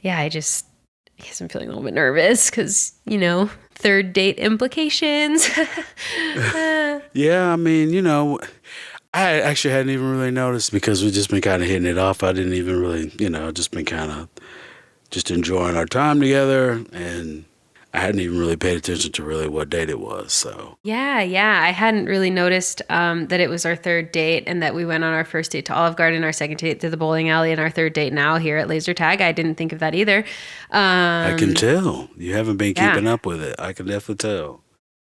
yeah, I guess I'm feeling a little bit nervous because, third date implications. Yeah, I mean, I actually hadn't even really noticed because we've just been kind of hitting it off. I didn't even really, just been kind of just enjoying our time together, and I hadn't even really paid attention to really what date it was. So Yeah. I hadn't really noticed that it was our third date and that we went on our first date to Olive Garden, our second date to the bowling alley, and our third date now here at Laser Tag. I didn't think of that either. I can tell you haven't been Yeah. keeping up with it. I can definitely tell.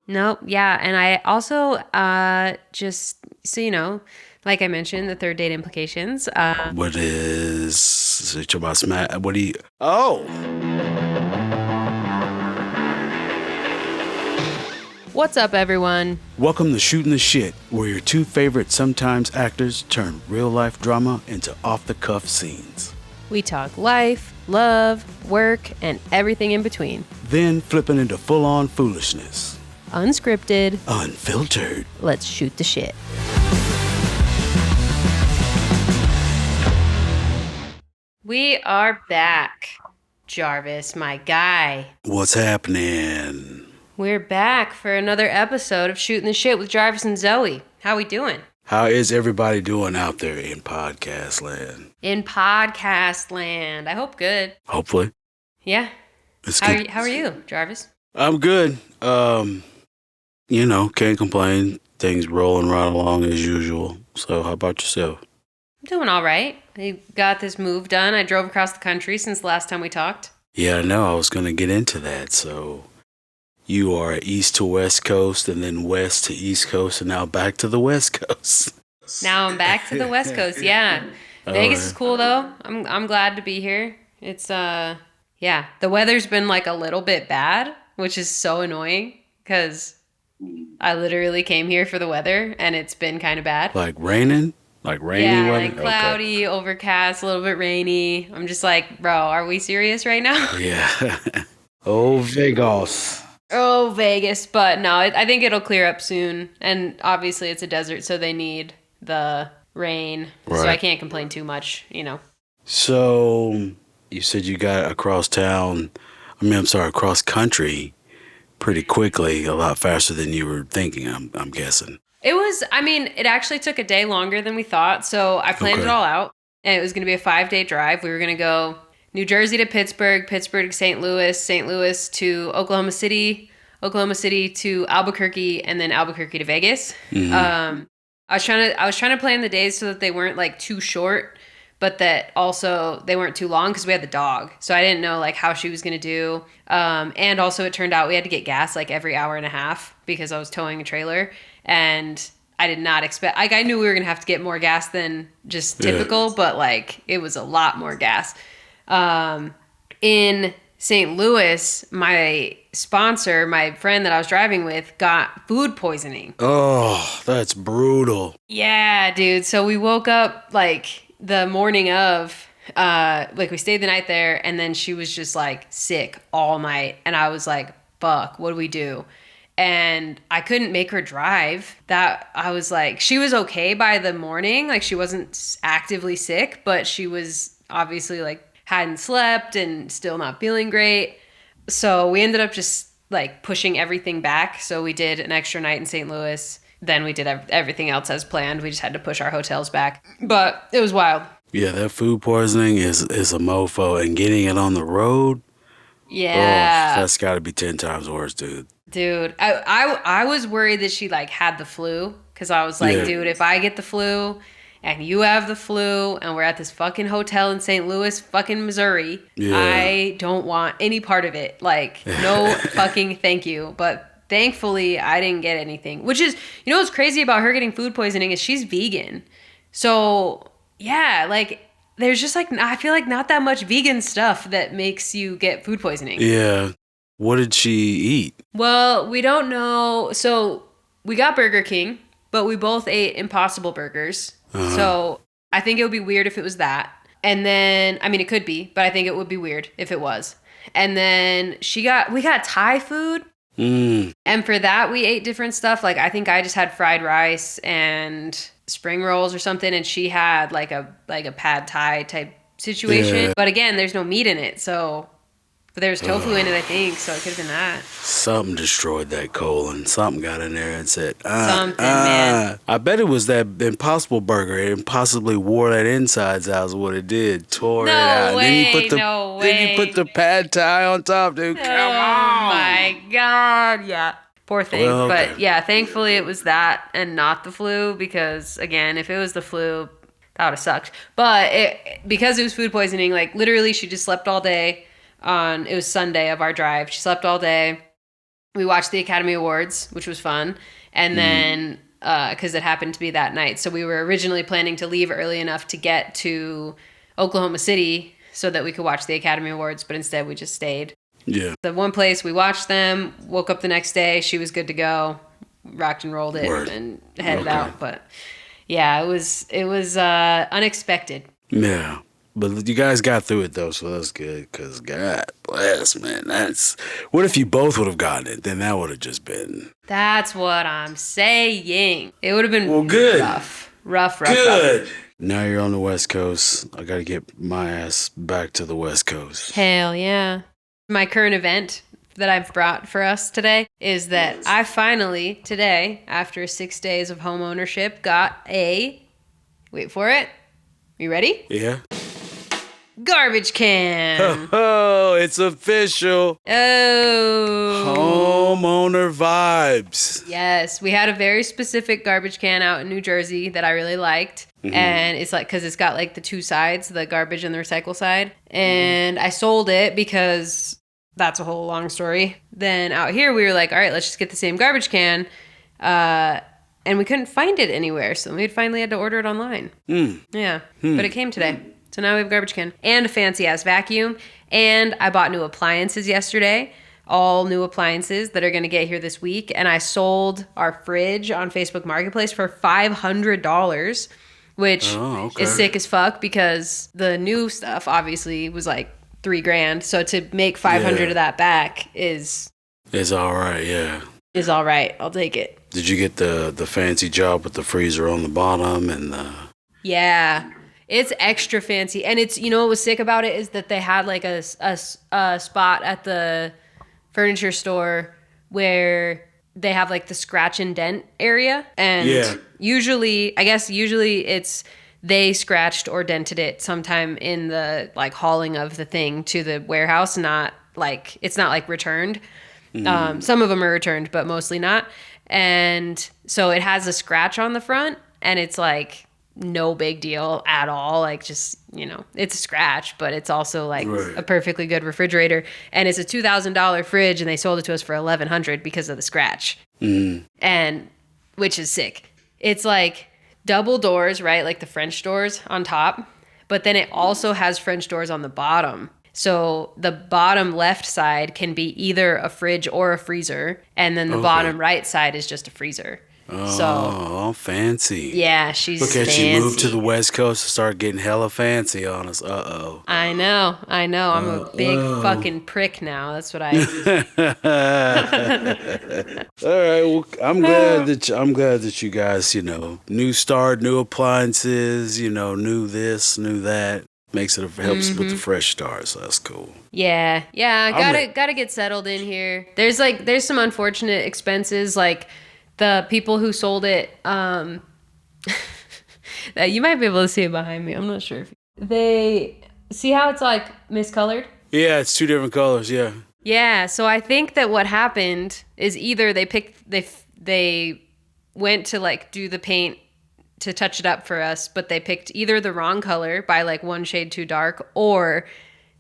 Nope. Yeah. And I also, just so you know, like I mentioned, the third date implications. What is it about smack? What do you? Oh, What's up, everyone? welcome to Shooting the Shit, where your two favorite sometimes actors turn real life drama into off the cuff scenes. We talk life, love, work, and everything in between. Then flipping into full on foolishness. Unscripted. Unfiltered. Let's shoot the shit. We are back. Jarvis, my guy. What's happening? We're back for another episode of Shooting the Shit with Jarvis and Zoey. How we doing? How is everybody doing out there in podcast land? In podcast land. I hope good. Hopefully. Yeah. It's How good. are you, Jarvis? I'm good. Can't complain. Things rolling right along as usual. So how about yourself? I'm doing all right. I got this move done. I drove across the country since the last time we talked. Yeah, I know. I was going to get into that. So you are east to west coast and then west to east coast and now back to the west coast. Now I'm back to the West Coast. Yeah. Vegas is cool though. I'm glad to be here. It's the weather's been like a little bit bad, which is so annoying because I literally came here for the weather and it's been kind of bad. Like raining? Like rainy Yeah, weather? like cloudy, overcast, a little bit rainy. I'm just like, bro, are we serious right now? Yeah. Oh, Vegas. Oh, Vegas. But no, I think it'll clear up soon. And obviously it's a desert, so they need the rain. Right. So I can't complain too much, So you said you got across country pretty quickly, a lot faster than you were thinking, I'm guessing. It actually took a day longer than we thought. So I planned it all out. And it was going to be a 5-day drive. We were going to go New Jersey to Pittsburgh, Pittsburgh to St. Louis to Oklahoma City to Albuquerque, and then Albuquerque to Vegas. Mm-hmm. I was trying to plan the days so that they weren't like too short, but that also they weren't too long because we had the dog. So I didn't know like how she was going to do. And also it turned out we had to get gas like every hour and a half because I was towing a trailer. And I did not expect, like I knew we were going to have to get more gas than just typical, but like it was a lot more gas. In St. Louis, my sponsor, my friend that I was driving with, got food poisoning. Oh, that's brutal. Yeah, dude. So we woke up like the morning of, we stayed the night there, and then she was just like sick all night. And I was like, fuck, what do we do? And I couldn't make her drive. I was like, she was okay by the morning. Like she wasn't actively sick, but she was obviously like hadn't slept and still not feeling great. So we ended up just like pushing everything back. So we did an extra night in St. Louis. Then we did everything else as planned. We just had to push our hotels back. But it was wild. Yeah, that food poisoning is a mofo, and getting it on the road. Yeah. Oh, that's got to be 10 times worse, dude. Dude, I was worried that she like had the flu because I was like, dude, if I get the flu and you have the flu and we're at this fucking hotel in St. Louis, fucking Missouri, I don't want any part of it. Like, no fucking thank you. But thankfully, I didn't get anything. Which is, what's crazy about her getting food poisoning is she's vegan. So, yeah, like, there's just like, I feel like not that much vegan stuff that makes you get food poisoning. Yeah. What did she eat? Well, we don't know. So we got Burger King, but we both ate Impossible Burgers. Uh-huh. So I think it would be weird if it was that. And then, I mean, it could be, but I think it would be weird if it was. And then we got Thai food. Mm. And for that, we ate different stuff. Like, I think I just had fried rice and spring rolls or something. And she had like a pad Thai type situation. Yeah. But again, there's no meat in it, so. But there's tofu in it, I think, so it could have been that. Something destroyed that colon. Something got in there and said, man. I bet it was that Impossible Burger. It impossibly wore that insides out is what it did. Tore it out. Way, then you put the pad thai on top, dude. Come on. Oh my God. Yeah. Poor thing. Well, okay. But yeah, thankfully it was that and not the flu because, again, if it was the flu, that would have sucked. But because it was food poisoning, like literally she just slept all day. It was Sunday of our drive. She slept all day. We watched the Academy Awards, which was fun. And then, because it happened to be that night. So we were originally planning to leave early enough to get to Oklahoma City so that we could watch the Academy Awards. But instead, we just stayed. Yeah. The one place we watched them, woke up the next day. She was good to go. Rocked and rolled it and headed out. But yeah, it was unexpected. Yeah. But you guys got through it, though, so that's good. Because, God bless, man. What if you both would have gotten it? Then that would have just been... That's what I'm saying. It would have been good. Rough. Good. Now you're on the West Coast. I got to get my ass back to the West Coast. Hell yeah. My current event that I've brought for us today is that I finally, today, after 6 days of home ownership, got a... Wait for it. You ready? Yeah. Garbage can. Oh, it's official. Oh. Homeowner vibes. Yes. We had a very specific garbage can out in New Jersey that I really liked. Mm-hmm. And it's like, because it's got like the two sides, the garbage and the recycle side. And I sold it because that's a whole long story. Then out here, we were like, all right, let's just get the same garbage can. And we couldn't find it anywhere. So we finally had to order it online. Yeah. But it came today. So now we have a garbage can and a fancy-ass vacuum. And I bought new appliances yesterday, all new appliances that are going to get here this week. And I sold our fridge on Facebook Marketplace for $500, which is sick as fuck because the new stuff obviously was like $3,000. So to make 500 of that back is all right, yeah. Is all right. I'll take it. Did you get the fancy job with the freezer on the bottom and the... Yeah. It's extra fancy. And it's, what was sick about it is that they had like a spot at the furniture store where they have like the scratch and dent area. And usually it's they scratched or dented it sometime in the like hauling of the thing to the warehouse. It's not like returned. Some of them are returned, but mostly not. And so it has a scratch on the front and it's like no big deal at all. Like just, it's a scratch, but it's also like a perfectly good refrigerator. And it's a $2,000 fridge and they sold it to us for $1,100 because of the scratch. And which is sick. It's like double doors, right? Like the French doors on top, but then it also has French doors on the bottom. So the bottom left side can be either a fridge or a freezer. And then the bottom right side is just a freezer. Oh, fancy. Yeah, she's fancy. Look at fancy. you move to the West Coast and start getting hella fancy on us. Uh-oh. I know. I'm a big fucking prick now. That's what I... All right, well, I'm glad that you guys, new start, new appliances, new this, new that. Helps with the fresh start, so that's cool. Yeah. Gotta get settled in here. There's some unfortunate expenses, like the people who sold it. You might be able to see it behind me. I'm not sure if they see how it's like miscolored. Yeah, it's two different colors. Yeah. Yeah. So I think that what happened is either they went to like do the paint to touch it up for us, but they picked either the wrong color by like one shade too dark, or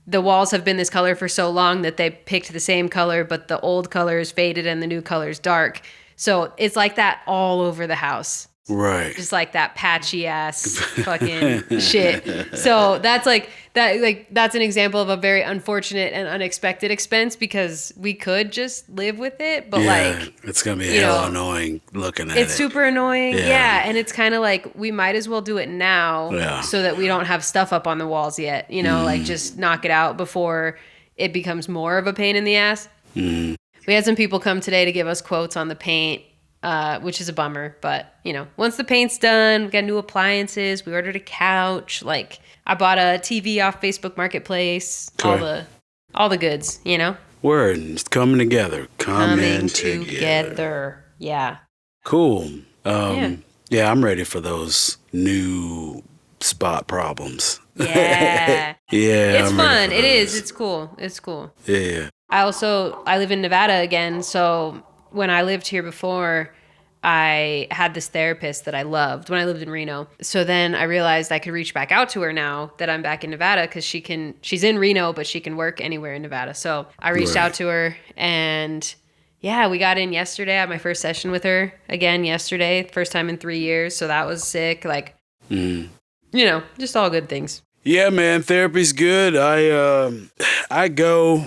the walls have been this color for so long that they picked the same color, but the old color is faded and the new color is dark. So it's like that all over the house. Right. Just like that patchy ass fucking shit. So that's that's an example of a very unfortunate and unexpected expense because we could just live with it, but it's gonna be hell annoying looking at it. It's super annoying. Yeah. And it's kind of like we might as well do it now so that we don't have stuff up on the walls yet, like just knock it out before it becomes more of a pain in the ass. We had some people come today to give us quotes on the paint. which is a bummer. But, you know, once the paint's done, we got new appliances. We ordered a couch. Like, I bought a TV off Facebook Marketplace. Okay. All the goods, you know? Word. It's coming together. Coming together. Yeah. Cool. Yeah. Yeah, I'm ready for those new spot problems. Yeah. Yeah. It's I'm fun. ready for It is. those. It's cool. It's cool. Yeah. I live in Nevada again. So when I lived here before, I had this therapist that I loved when I lived in Reno. So then I realized I could reach back out to her now that I'm back in Nevada because she's in Reno, but she can work anywhere in Nevada. So I reached out to her and yeah, we got in yesterday. I had my first session with her again yesterday, first time in 3 years. So that was sick. Like, you know, just all good things. Yeah, man, therapy's good. I go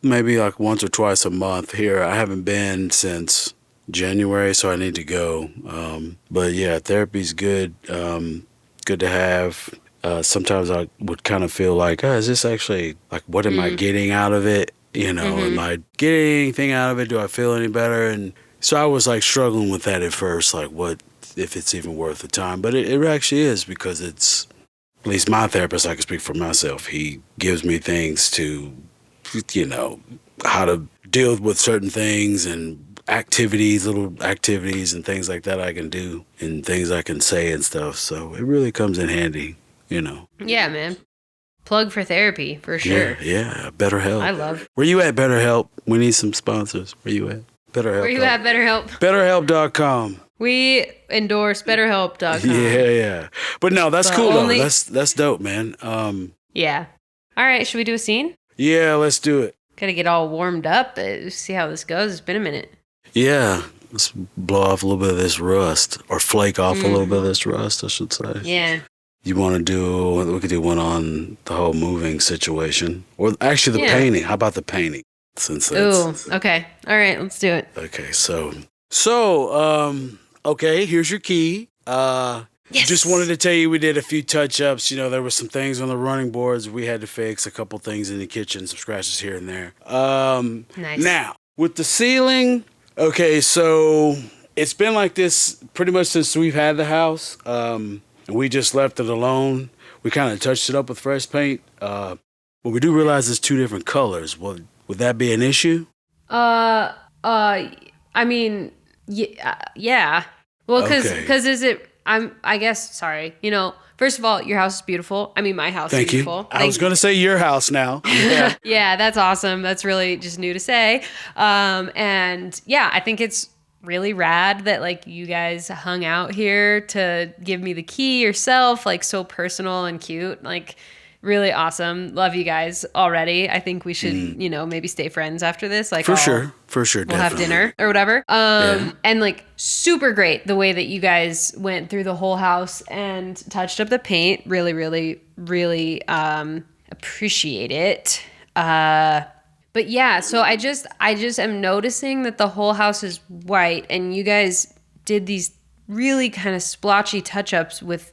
maybe like once or twice a month here. I haven't been since January, so I need to go. But yeah, therapy's good. Good to have. Sometimes I would kind of feel like, is this actually, like, what am I getting out of it? You know, am I getting anything out of it? Do I feel any better? And so I was like struggling with that at first, like what, if it's even worth the time. But it actually is, because it's, at least my therapist, I can speak for myself. He gives me things to, you know, how to deal with certain things and activities, little activities and things like that I can do and things I can say and stuff. So it really comes in handy, you know. Yeah, man. Plug for therapy, for sure. Yeah. BetterHelp. I love. Where you at, BetterHelp? We need some sponsors. Where you at? BetterHelp. Where you at, BetterHelp? BetterHelp.com. We endorse BetterHelp.com. Yeah. But no, that's cool only- though. That's dope, man. Yeah. All right, should we do a scene? Yeah, let's do it. Gotta get all warmed up. See how this goes. It's been a minute. Yeah. Let's blow off a little bit of this rust, or flake off a little bit of this rust, I should say. Yeah. You want to do, we could do one on the whole moving situation, or actually the painting. How about the painting? Since that's, Ooh, okay. All right, let's do it. Okay, okay, here's your key. Yes. Just wanted to tell you we did a few touch-ups. You know, there were some things on the running boards we had to fix, a couple things in the kitchen, some scratches here and there. Nice. Now, with the ceiling, okay, so it's been like this pretty much since we've had the house. We just left it alone. We kind of touched it up with fresh paint. But we do realize there's two different colors. Would that be an issue? I mean, yeah. Well, because is it? I guess. Sorry. You know, first of all, your house is beautiful. I mean, my house is beautiful. I was going to say your house now. Yeah. Yeah, that's awesome. That's really just new to say. And yeah, I think it's really rad that like you guys hung out here to give me the key yourself, like so personal and cute, like really awesome. Love you guys already. I think we should, you know, maybe stay friends after this. Like for sure. We'll definitely. have dinner or whatever. And like super great the way that you guys went through the whole house and touched up the paint. Really, really, really appreciate it. But yeah, so I just am noticing that the whole house is white, and you guys did these really kind of splotchy touch-ups with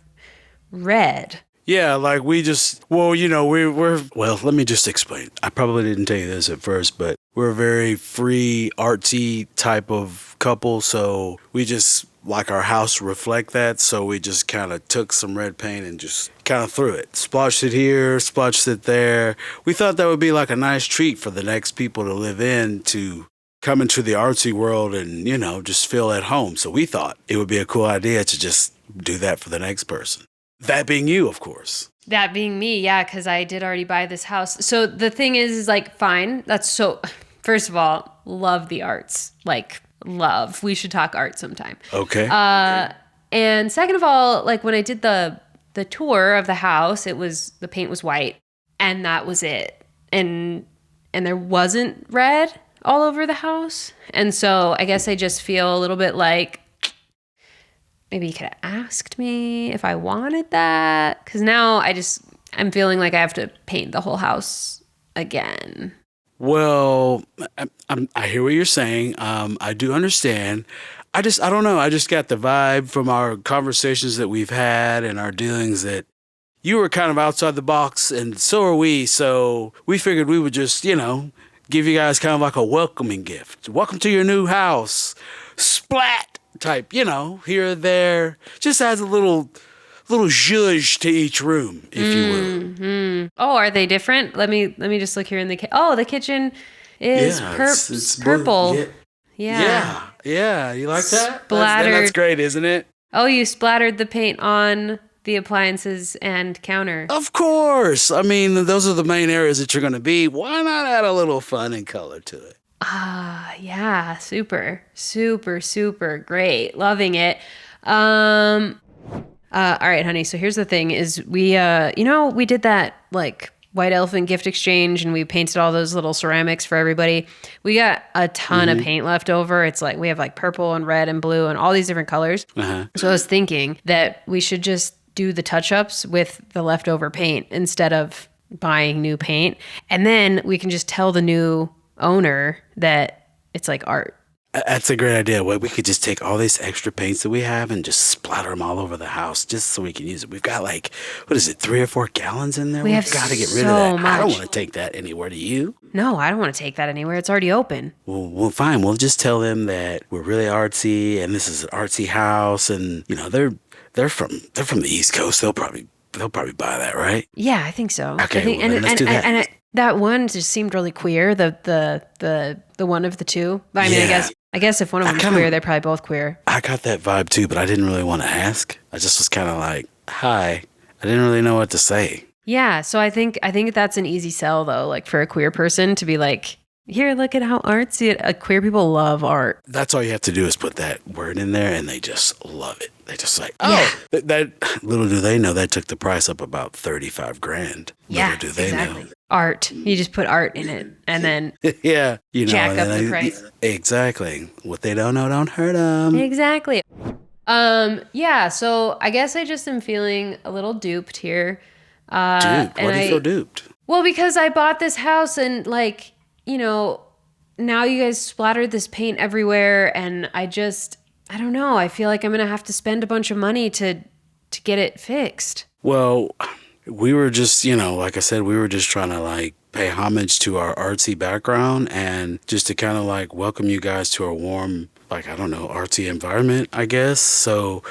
red. Yeah, like we just, well, you know, well, let me just explain. I probably didn't tell you this at first, but we're a very free, artsy type of couple, so we just like our house reflect that, so we just kind of took some red paint and just kind of threw it. Splotched it here, splotched it there. We thought that would be like a nice treat for the next people to live in, to come into the artsy world and, you know, just feel at home. So we thought it would be a cool idea to just do that for the next person. That being you, of course. That being me, yeah, because I did already buy this house. So the thing is like, fine, that's so, first of all, love the arts. Like, love. We should talk art sometime. Okay. And second of all, like when I did the tour of the house, the paint was white, and that was it. And there wasn't red all over the house. And so I guess I just feel a little bit like maybe you could have asked me if I wanted that, because now I'm feeling like I have to paint the whole house again. Well, I hear what you're saying. I do understand. I don't know. I just got the vibe from our conversations that we've had and our dealings that you were kind of outside the box, and so are we. So we figured we would just, you know, give you guys kind of like a welcoming gift. Welcome to your new house. splat type, here or there. Just adds a little zhuzh to each room, if you will. Mm-hmm. Oh, are they different? Let me just look here in the kitchen. Oh, the kitchen is it's purple. blue. Yeah. You like that? Splattered. That's great, isn't it? Oh, you splattered the paint on the appliances and counter. Of course. I mean, those are the main areas that you're going to be. Why not add a little fun and color to it? Yeah. Super great. Loving it. All right, honey. So here's the thing is we did that like white elephant gift exchange and we painted all those little ceramics for everybody. We got a ton of paint left over. It's like we have like purple and red and blue and all these different colors. So I was thinking that we should just do the touch-ups with the leftover paint instead of buying new paint. And then we can just tell the new owner that it's like art. That's a great idea. Well, we could just take all these extra paints that we have and just splatter them all over the house just so we can use it. We've got like, 3 or 4 gallons in there? We've got to get rid of that. Much. I don't want to take that anywhere. Do you? No, I don't want to take that anywhere. It's already open. Well, fine. We'll just tell them that we're really artsy and this is an artsy house and, they're from the East Coast. They'll probably buy that, right? Yeah, I think so. Okay, let's do that. And that one just seemed really queer. The one of the two. I mean, I guess if one of them's queer, they're probably both queer. I got that vibe too, but I didn't really want to ask. I just was kind of like, "Hi." I didn't really know what to say. Yeah, so I think that's an easy sell though, like for a queer person to be like, "Here, look at how artsy it." Queer people love art. That's all you have to do is put that word in there, and they just love it. They just like, that. Little do they know that took the price up about $35,000. Yeah, little do they exactly. know. Art. You just put art in it, and then jack up the price. Exactly. What they don't know don't hurt them. Exactly. Yeah. So I guess I just am feeling a little duped here. Duped? Why do you feel duped? Well, because I bought this house and like, now you guys splattered this paint everywhere, and I don't know. I feel like I'm going to have to spend a bunch of money to get it fixed. Well, we were just, like I said, we were just trying to like pay homage to our artsy background and just to kind of like welcome you guys to a warm, like, I don't know, artsy environment, I guess. So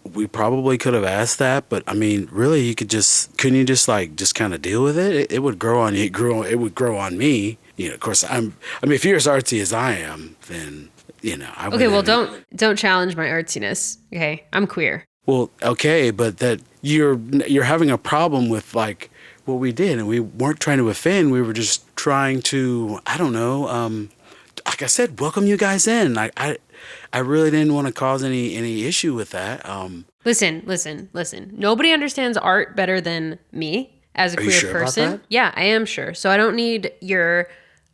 we probably could have asked that, but I mean, really, couldn't you just kind of deal with it? It would grow on you. It would grow on me. Of course, if you're as artsy as I am, then, I would. Okay, well, don't challenge my artsiness. Okay, I'm queer. Well, okay, but that you're having a problem with like what we did, and we weren't trying to offend. We were just trying to, I don't know, like I said, welcome you guys in. I really didn't want to cause any issue with that. Listen. Nobody understands art better than me as a queer person. About that? Yeah, I am sure. So I don't need your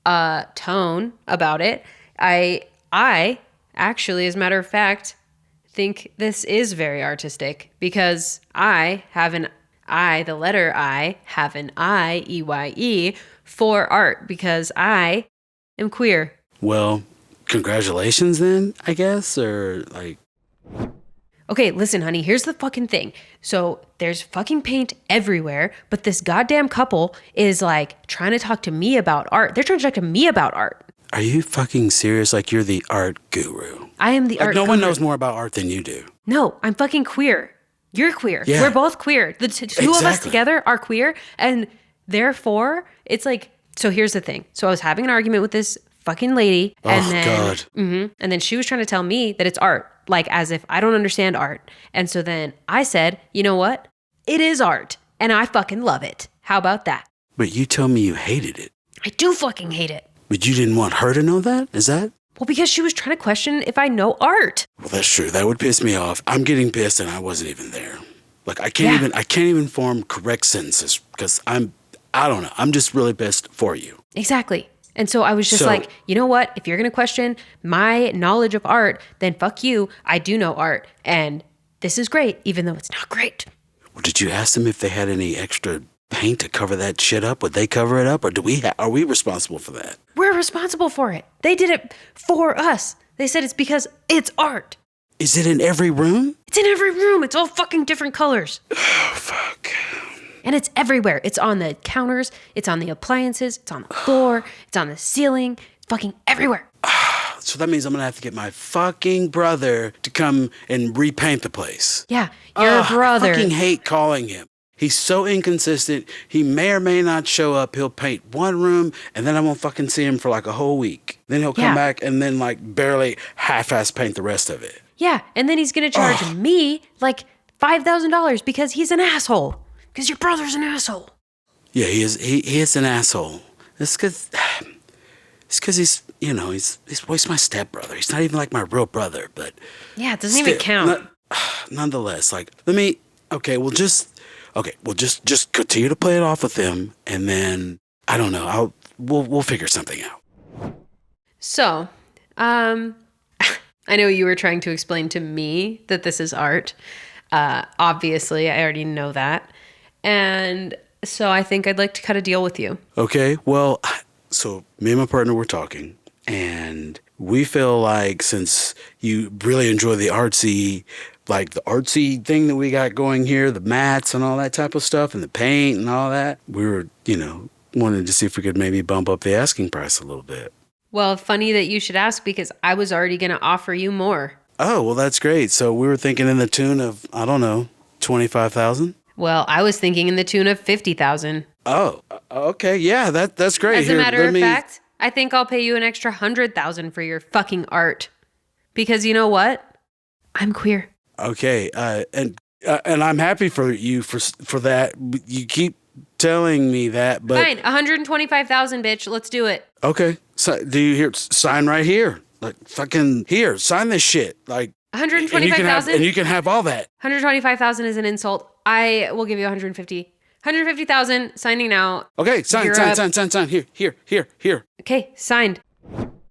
tone about it. I actually, as a matter of fact, think this is very artistic because the letter I, have an I, EYE, for art because I am queer. Well, congratulations then, I guess, or like... Okay, listen, honey, here's the fucking thing. So there's fucking paint everywhere, but this goddamn couple is like trying to talk to me about art. They're trying to talk to me about art. Are you fucking serious? Like you're the art guru? I am the art guru. No one knows more about art than you do. No, I'm fucking queer. You're queer. Yeah. We're both queer. The two of us together are queer, and therefore, it's like, so here's the thing. So I was having an argument with this fucking lady, and God. And then she was trying to tell me that it's art, like as if I don't understand art. And so then I said, you know what? It is art, and I fucking love it. How about that? But you told me you hated it. I do fucking hate it. But you didn't want her to know that? Is that? Well, because she was trying to question if I know art. Well, that's true. That would piss me off. I'm getting pissed and I wasn't even there. Like I can't even form correct sentences because I don't know. I'm just really pissed for you. Exactly. And so I was just like, you know what? If you're going to question my knowledge of art, then fuck you. I do know art. And this is great, even though it's not great. Well, did you ask them if they had any extra paint to cover that shit up? Would they cover it up? Or are we responsible for that? We're responsible for it. They did it for us. They said it's because it's art. Is it in every room? It's in every room. It's all fucking different colors. Oh, fuck. And it's everywhere. It's on the counters. It's on the appliances. It's on the floor. It's on the ceiling. It's fucking everywhere. so that means I'm going to have to get my fucking brother to come and repaint the place. Yeah, your brother. I fucking hate calling him. He's so inconsistent. He may or may not show up. He'll paint one room, and then I won't fucking see him for like a whole week. Then he'll come back and then like barely half-ass paint the rest of it. Yeah, and then he's going to charge me like $5,000 because he's an asshole. Because your brother's an asshole. Yeah, he is. He is an asshole. It's because he's, you know, he's my stepbrother. He's not even like my real brother, but yeah, it doesn't even count. Nonetheless, like, we'll just continue to play it off with him, and then I don't know. We'll figure something out. So, I know you were trying to explain to me that this is art. Obviously, I already know that, and so I think I'd like to cut a deal with you. Okay, well, so me and my partner were talking, and we feel like since you really enjoy the artsy thing that we got going here, the mats and all that type of stuff, and the paint and all that, we were, wanted to see if we could maybe bump up the asking price a little bit. Well, funny that you should ask because I was already going to offer you more. Oh, well, that's great. So we were thinking in the tune of, I don't know, $25,000? Well, I was thinking in the tune of $50,000. Oh, okay. Yeah, that's great. As a matter of fact, I think I'll pay you an extra $100,000 for your fucking art. Because you know what? I'm queer. Okay. And I'm happy for you for that. You keep telling me that, but fine. $125,000, bitch. Let's do it. Okay. So, do you hear? Sign right here. Like fucking here. Sign this shit. Like $125,000. And you can have all that. $125,000 is an insult. I will give you $150,000 signing now. Okay, sign. Here. Okay, signed.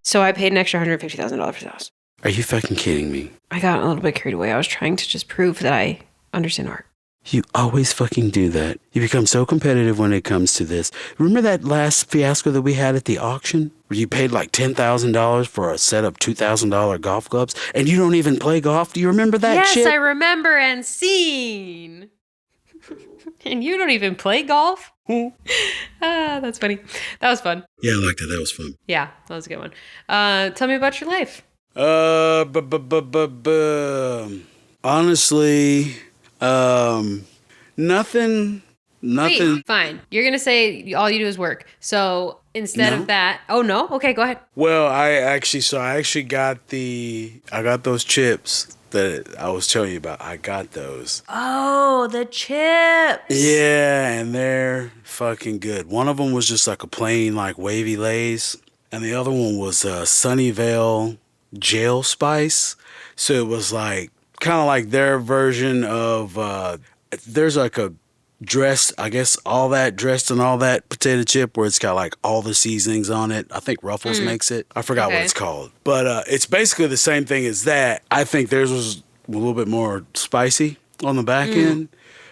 So I paid an extra $150,000 for the house. Are you fucking kidding me? I got a little bit carried away. I was trying to just prove that I understand art. You always fucking do that. You become so competitive when it comes to this. Remember that last fiasco that we had at the auction? Where you paid like $10,000 for a set of $2,000 golf clubs? And you don't even play golf? Do you remember that shit? Yes, I remember and seen. And you don't even play golf? That's funny. That was fun. Yeah, I liked it. That was fun. Yeah, that was a good one. Tell me about your life. Honestly, nothing. Wait, fine. You're going to say all you do is work. So instead of that, oh no? Okay, go ahead. Well, I actually got those chips that I was telling you about. I got those. Oh, the chips. Yeah, and they're fucking good. One of them was just like a plain like wavy Lay's, and the other one was Sunnyvale jail spice. So it was like kind of like their version of there's like a dressed and all that potato chip where it's got like all the seasonings on it. I think Ruffles makes it. I forgot what it's called. But it's basically the same thing as that. I think theirs was a little bit more spicy on the back end.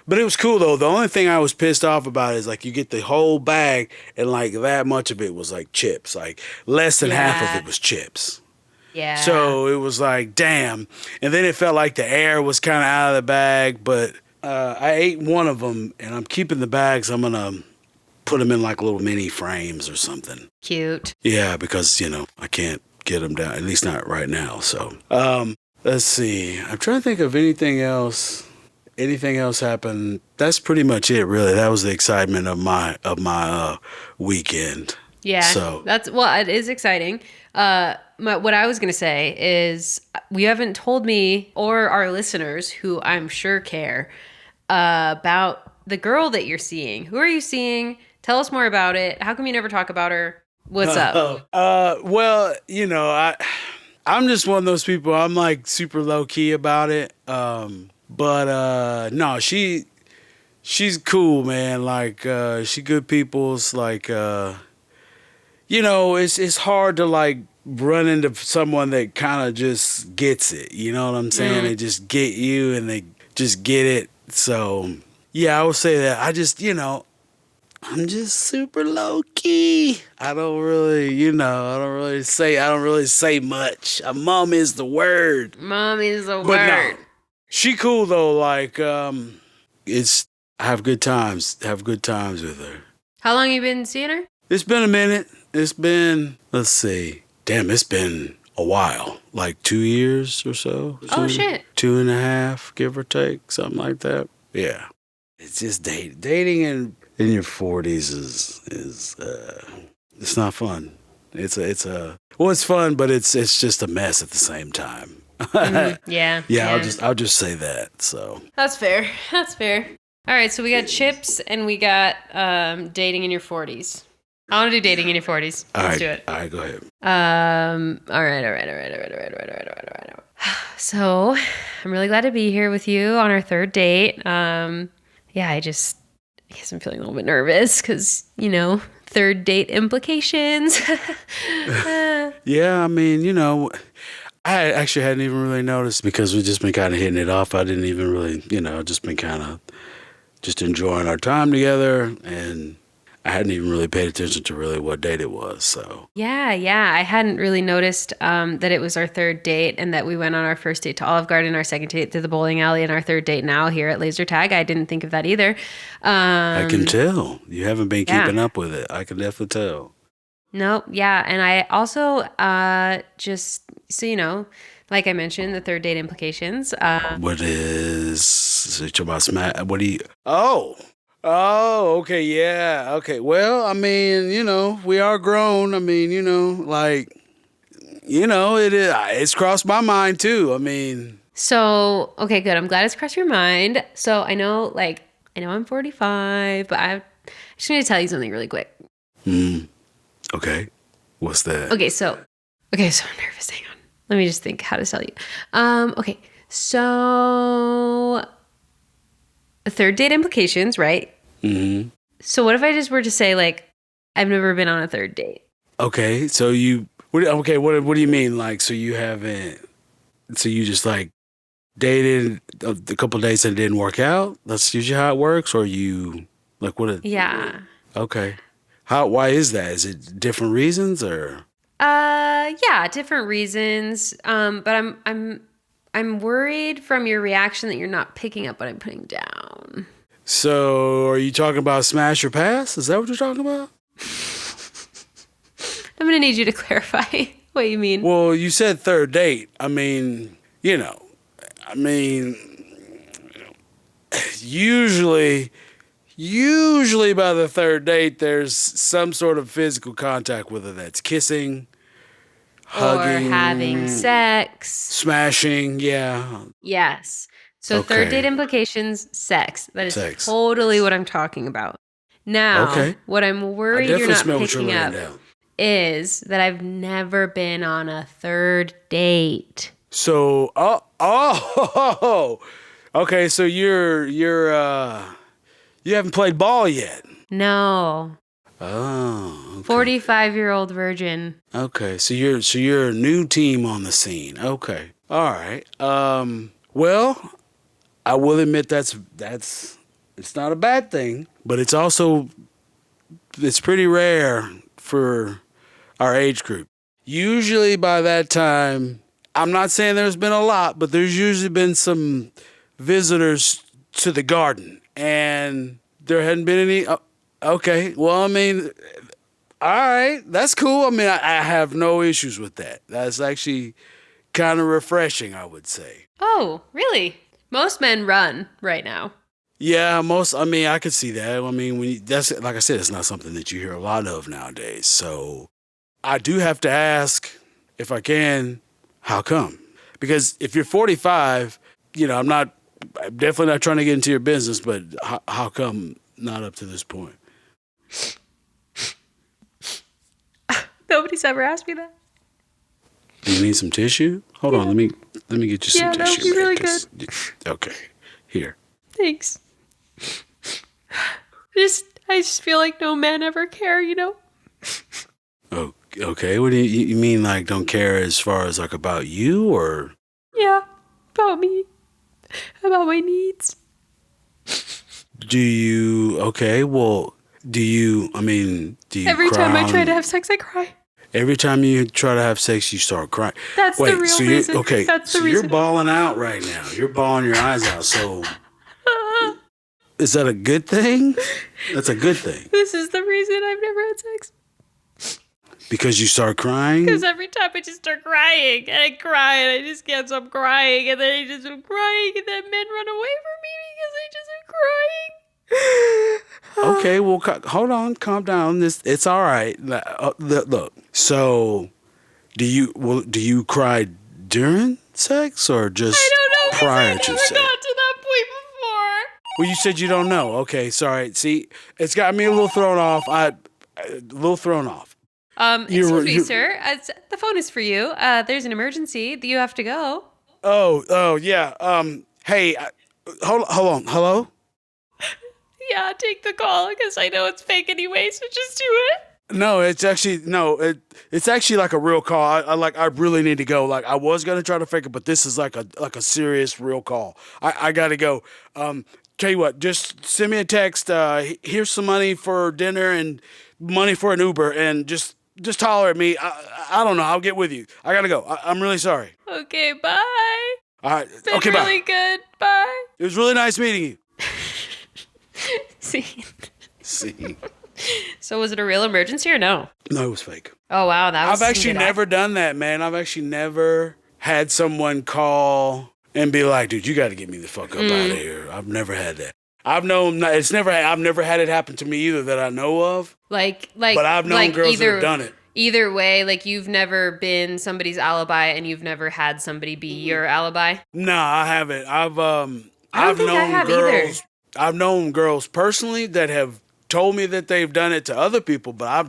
But it was cool though. The only thing I was pissed off about is like you get the whole bag and like that much of it was like chips. Like less than half of it was chips. Yeah. So it was like, damn. And then it felt like the air was kind of out of the bag, but I ate one of them, and I'm keeping the bags. I'm going to put them in like little mini frames or something. Cute. Yeah, because, I can't get them down, at least not right now. So let's see. I'm trying to think of anything else. Anything else happened? That's pretty much it, really. That was the excitement of my weekend. Yeah, so it is exciting. What I was going to say is you haven't told me or our listeners, who I'm sure care, about the girl that you're seeing. Who are you seeing? Tell us more about it. How come you never talk about her? What's up? Well, I'm just one of those people. I'm like super low key about it. But no, she's cool, man. Like she good people's like. It's hard to like run into someone that kind of just gets it. You know what I'm saying? They just get you and they just get it. So yeah, I would say that I'm just super low key. I don't really say much. Mom is the word. Mom is the but word. No, she cool though. Like I have good times. Have good times with her. How long you been seeing her? It's been a minute. It's been, let's see. Damn, it's been a a while, like 2 years or so. Oh, shit. 2.5, give or take, something like that. Yeah. It's just dating in your 40s is it's not fun. It's fun, but it's just a mess at the same time. Yeah. I'll just say that. So That's fair. That's fair. All right, so we got chips and we got dating in your 40s. I want to do dating in your 40s. Let's do it. All right, go ahead. All right. So, I'm really glad to be here with you on our third date. Yeah, I guess I'm feeling a little bit nervous because, third date implications. Yeah, I mean, I actually hadn't even really noticed because we've just been kind of hitting it off. I didn't even really, just been kind of just enjoying our time together, and I hadn't even really paid attention to really what date it was. So Yeah. I hadn't really noticed that it was our third date and that we went on our first date to Olive Garden, our second date to the bowling alley, and our third date now here at Laser Tag. I didn't think of that either. I can tell you haven't been keeping up with it. I can definitely tell. Nope. Yeah. And I also, just so you know, like I mentioned, the third date implications. What is it about smash? What do you? Oh, okay. Yeah. Okay. Well, I mean, we are grown. I mean, it is. It's crossed my mind too. I mean. So, okay, good. I'm glad it's crossed your mind. So I know I'm 45, but I'm just going to tell you something really quick. Okay. What's that? Okay, so I'm nervous. Hang on. Let me just think how to tell you. Okay, so the third date implications, right? Mm-hmm. So what if I just were to say I've never been on a third date? Okay, so what do you mean? So you haven't? So you just dated a couple of days and it didn't work out? That's usually how it works, or you what? Yeah. Okay. Why is that? Is it different reasons or? Yeah, different reasons. But I'm worried from your reaction that you're not picking up what I'm putting down. So, are you talking about smash or pass? Is that what you're talking about? I'm gonna need you to clarify what you mean. Well, you said third date. I mean, usually by the third date, there's some sort of physical contact, whether that's kissing, hugging, or having sex, smashing. Yeah. Yes. So Okay. third date implications, sex. That is Sex. totally what I'm talking about. Now, what I'm worried you're not picking up is that I've never been on a third date. So, okay. So you haven't played ball yet. No. Oh, okay. 45-year-old virgin. Okay, so you're a new team on the scene. Okay, all right. Well, I will admit that's it's not a bad thing, but it's pretty rare for our age group. Usually by that time, I'm not saying there's been a lot, but there's usually been some visitors to the garden, and there hadn't been any. Okay, well, I mean, all right, that's cool. I mean, I have no issues with that. That's actually kind of refreshing, I would say. Oh, really? Most men run right now. Yeah, I could see that. I mean, that's like I said, it's not something that you hear a lot of nowadays. So I do have to ask, if I can, how come? Because if you're 45, I'm definitely not trying to get into your business, but how come not up to this point? Nobody's ever asked me that. Do you need some tissue? Hold on, let me get you some tissue. Yeah, that would be really good. Okay, here. Thanks. I just feel like no men ever care, Oh, okay. What do you mean? Don't care as far as about you, or? Yeah, about me, about my needs. Do you? Okay. Well, do you? Do you? Every time I try to have sex, I cry. Every time you try to have sex, you start crying. That's the real reason. Okay, that's the so reason. You're bawling out right now. You're bawling your eyes out. So, is that a good thing? That's a good thing. This is the reason I've never had sex. Because you start crying? Because every time I just start crying, and I cry, and I just can't stop crying, and then I just am crying, and then men run away from me because I just am crying. Okay, well, hold on, calm down. It's all right. Look, so do you cry during sex or just I don't know, prior because I to never sex? got to that point before. Well, you said you don't know. Okay, sorry. See, it's got me a little thrown off. A little thrown off. Excuse me, sir. The phone is for you. There's an emergency. You have to go. Oh, yeah. Hey, hold on. Hello? Yeah, take the call because I know it's fake anyway. So just do it. No, it's actually it's actually like a real call. I really need to go. Like I was gonna try to fake it, but this is like a serious real call. I gotta go. Tell you what, just send me a text. Here's some money for dinner and money for an Uber, and just holler at me. I don't know. I'll get with you. I gotta go. I'm really sorry. Okay, bye. All right. Been Okay, really bye. good. Bye. It was really nice meeting you. See. See. So was it a real emergency or no? No, it was fake. Oh wow, that was. I've actually never done that, man. I've actually never had someone call and be like, "Dude, you got to get me the fuck up out of here." I've never had that. I've never had it happen to me either that I know of. Like, but I've known girls that have done it. Either way, like you've never been somebody's alibi and you've never had somebody be your alibi. No, I haven't. I've known girls. Either. I've known girls personally that have told me that they've done it to other people, but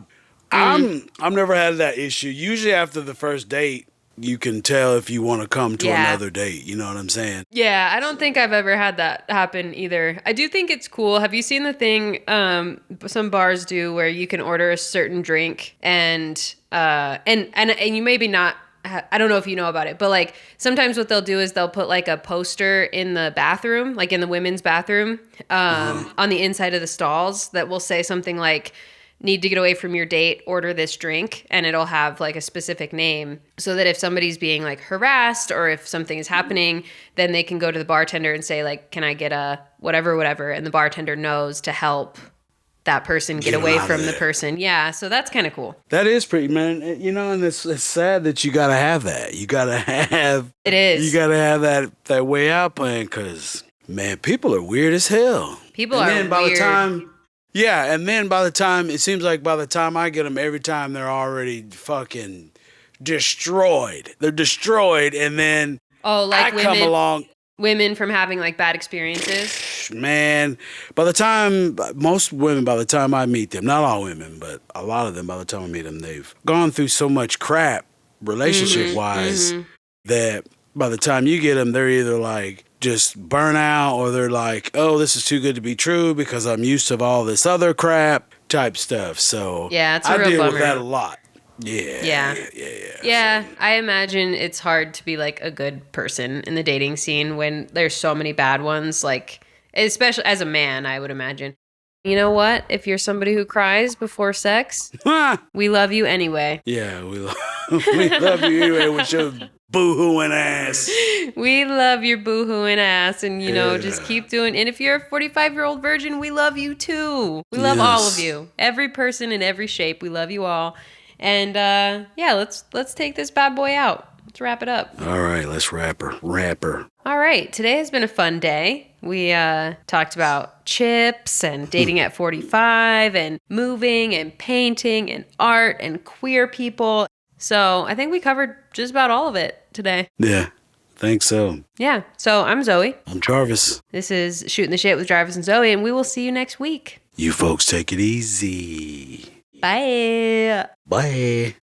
I've never had that issue. Usually after the first date, you can tell if you want to come to another date. You know what I'm saying? Yeah, I don't think I've ever had that happen either. I do think it's cool. Have you seen the thing some bars do where you can order a certain drink and you maybe not. I don't know if you know about it, but like sometimes what they'll do is they'll put like a poster in the bathroom, like in the women's bathroom, on the inside of the stalls that will say something like, "Need to get away from your date, order this drink," and it'll have like a specific name so that if somebody's being like harassed or if something is happening, then they can go to the bartender and say like, "Can I get a whatever," and the bartender knows to help that person get away from the person. Yeah, so that's kind of cool. That is pretty, man. You know, and it's sad that you got to have that. You got to have... It is. You got to have that way out plan because, man, people are weird as hell. People are weird. Yeah, and then by the time, it seems like by the time I get them, every time they're already fucking destroyed. They're destroyed, and then I come along. Women from having like bad experiences. Man, most women, by the time I meet them, not all women, but a lot of them, by the time I meet them, they've gone through so much crap relationship-wise that by the time you get them, they're either like just burn out or they're like, "Oh, this is too good to be true because I'm used to all this other crap," type stuff. So yeah, it's a real I deal bummer. with that a lot. Yeah. I imagine it's hard to be like a good person in the dating scene when there's so many bad ones, like especially as a man, I would imagine. You know what? If you're somebody who cries before sex, we love you anyway. Yeah, we love you anyway with your boo-hooing ass. We love your boo-hooing ass, and just keep doing. And if you're a 45-year-old virgin, we love you too. We love all of you, every person in every shape. We love you all. And let's take this bad boy out. Let's wrap it up. All right, let's wrap her. All right, today has been a fun day. We talked about chips and dating at 45 and moving and painting and art and queer people. So I think we covered just about all of it today. Yeah, think so. Yeah, so I'm Zoey. I'm Jarvis. This is Shooting the Shit with Jarvis and Zoey, and we will see you next week. You folks take it easy. Bye. Bye.